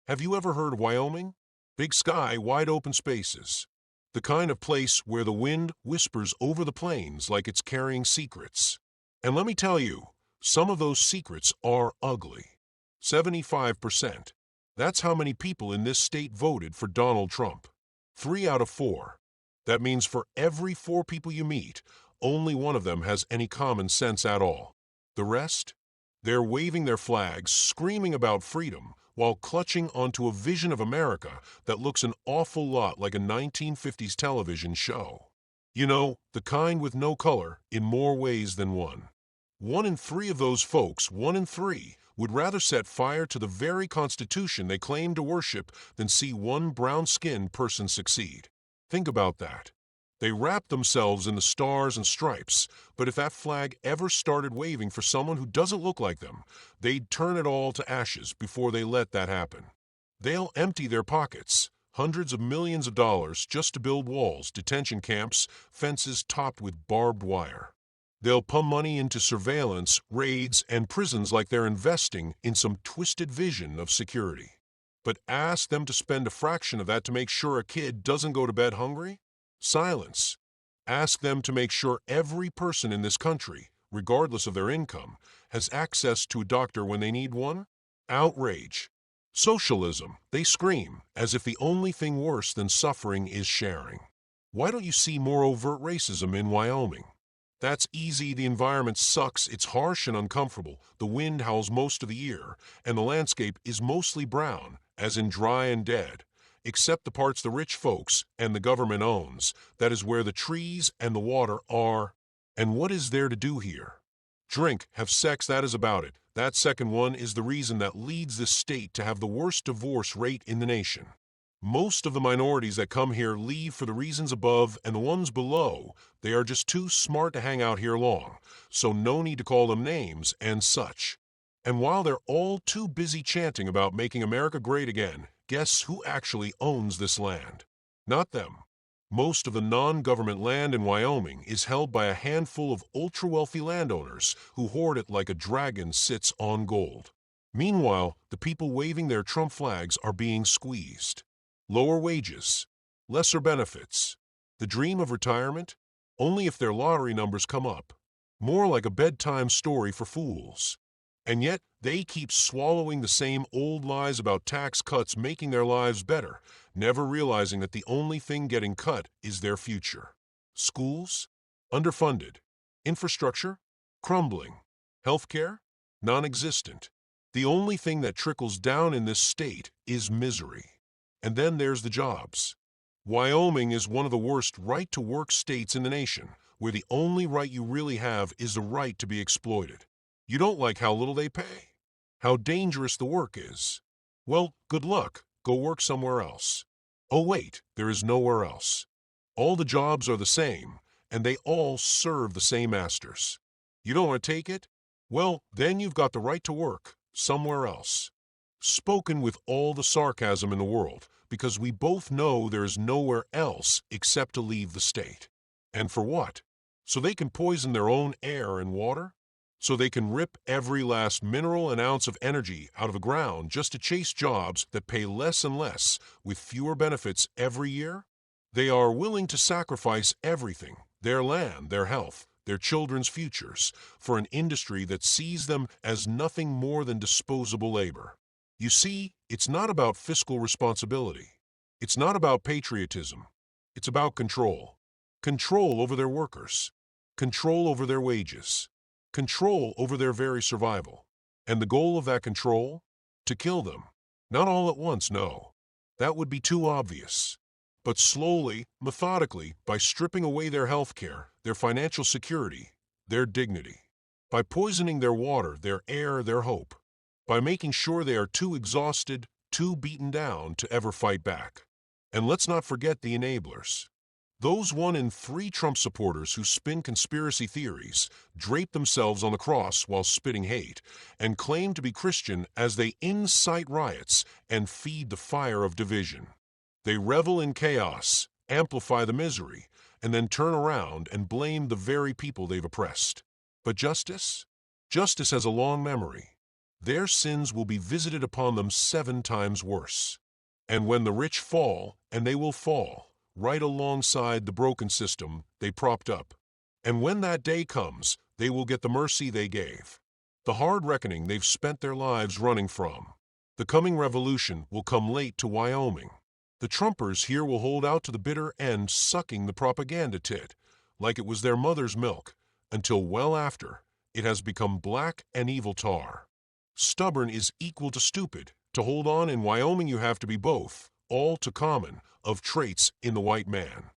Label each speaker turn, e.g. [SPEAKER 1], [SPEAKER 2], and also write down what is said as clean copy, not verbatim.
[SPEAKER 1] Have you ever heard of Wyoming? Big sky, wide open spaces. The kind of place where the wind whispers over the plains like it's carrying secrets. And let me tell you, some of those secrets are ugly. 75%. That's how many people in this state voted for Donald Trump. 3 out of 4. That means for every 4 people you meet, only one of them has any common sense at all. The rest? They're waving their flags, screaming about freedom, while clutching onto a vision of America that looks an awful lot like a 1950s television show. You know, the kind with no color in more ways than one. 1 in 3 of those folks, 1 in 3, would rather set fire to the very Constitution they claim to worship than see one brown-skinned person succeed. Think about that. They wrap themselves in the stars and stripes, but if that flag ever started waving for someone who doesn't look like them, they'd turn it all to ashes before they let that happen. They'll empty their pockets, hundreds of millions of dollars just to build walls, detention camps, fences topped with barbed wire. They'll pump money into surveillance, raids, and prisons like they're investing in some twisted vision of security. But ask them to spend a fraction of that to make sure a kid doesn't go to bed hungry? Silence. Ask them to make sure every person in this country, regardless of their income, has access to a doctor when they need one? Outrage. Socialism, they scream, as if the only thing worse than suffering is sharing. Why don't you see more overt racism in Wyoming? That's easy. The environment sucks, it's harsh and uncomfortable, the wind howls most of the year, and the landscape is mostly brown, as in dry and dead. Except the parts the rich folks and the government owns, that is where the trees and the water are. And what is there to do here? Drink, have sex, that is about it. That second one is the reason that leads this state to have the worst divorce rate in the nation. Most of the minorities that come here leave for the reasons above, and the ones below, they are just too smart to hang out here long, so no need to call them names and such. And while they're all too busy chanting about making America great again, guess who actually owns this land? Not them. Most of the non-government land in Wyoming is held by a handful of ultra-wealthy landowners who hoard it like a dragon sits on gold. Meanwhile, the people waving their Trump flags are being squeezed. Lower wages, lesser benefits. The dream of retirement? Only if their lottery numbers come up. More like a bedtime story for fools. And yet, they keep swallowing the same old lies about tax cuts making their lives better, never realizing that the only thing getting cut is their future. Schools? Underfunded. Infrastructure? Crumbling. Healthcare? Non-existent. The only thing that trickles down in this state is misery. And then there's the jobs. Wyoming is one of the worst right-to-work states in the nation, where the only right you really have is the right to be exploited. You don't like how little they pay, how dangerous the work is. Well, good luck. Go work somewhere else. Oh wait, there is nowhere else. All the jobs are the same, and they all serve the same masters. You don't want to take it? Well, then you've got the right to work somewhere else. Spoken with all the sarcasm in the world, because we both know there is nowhere else except to leave the state. And for what? So they can poison their own air and water? So they can rip every last mineral and ounce of energy out of the ground just to chase jobs that pay less and less with fewer benefits every year? They are willing to sacrifice everything, their land, their health, their children's futures, for an industry that sees them as nothing more than disposable labor. You see, it's not about fiscal responsibility. It's not about patriotism. It's about control. Control over their workers. Control over their wages. Control over their very survival. And the goal of that control? To kill them. Not all at once, no. That would be too obvious. But slowly, methodically, by stripping away their health care, their financial security, their dignity. By poisoning their water, their air, their hope. By making sure they are too exhausted, too beaten down to ever fight back. And let's not forget the enablers. Those 1 in 3 Trump supporters who spin conspiracy theories, drape themselves on the cross while spitting hate, and claim to be Christian as they incite riots and feed the fire of division. They revel in chaos, amplify the misery, and then turn around and blame the very people they've oppressed. But justice? Justice has a long memory. their sins will be visited upon them 7 times worse. And when the rich fall, and they will fall, right alongside the broken system they propped up. And when that day comes, they will get the mercy they gave, the hard reckoning they've spent their lives running from. The coming revolution will come late to Wyoming. The Trumpers here will hold out to the bitter end, sucking the propaganda tit, like it was their mother's milk, until well after it has become black and evil tar. Stubborn is equal to stupid. To hold on in Wyoming you have to be both, all too common, of traits in the white man.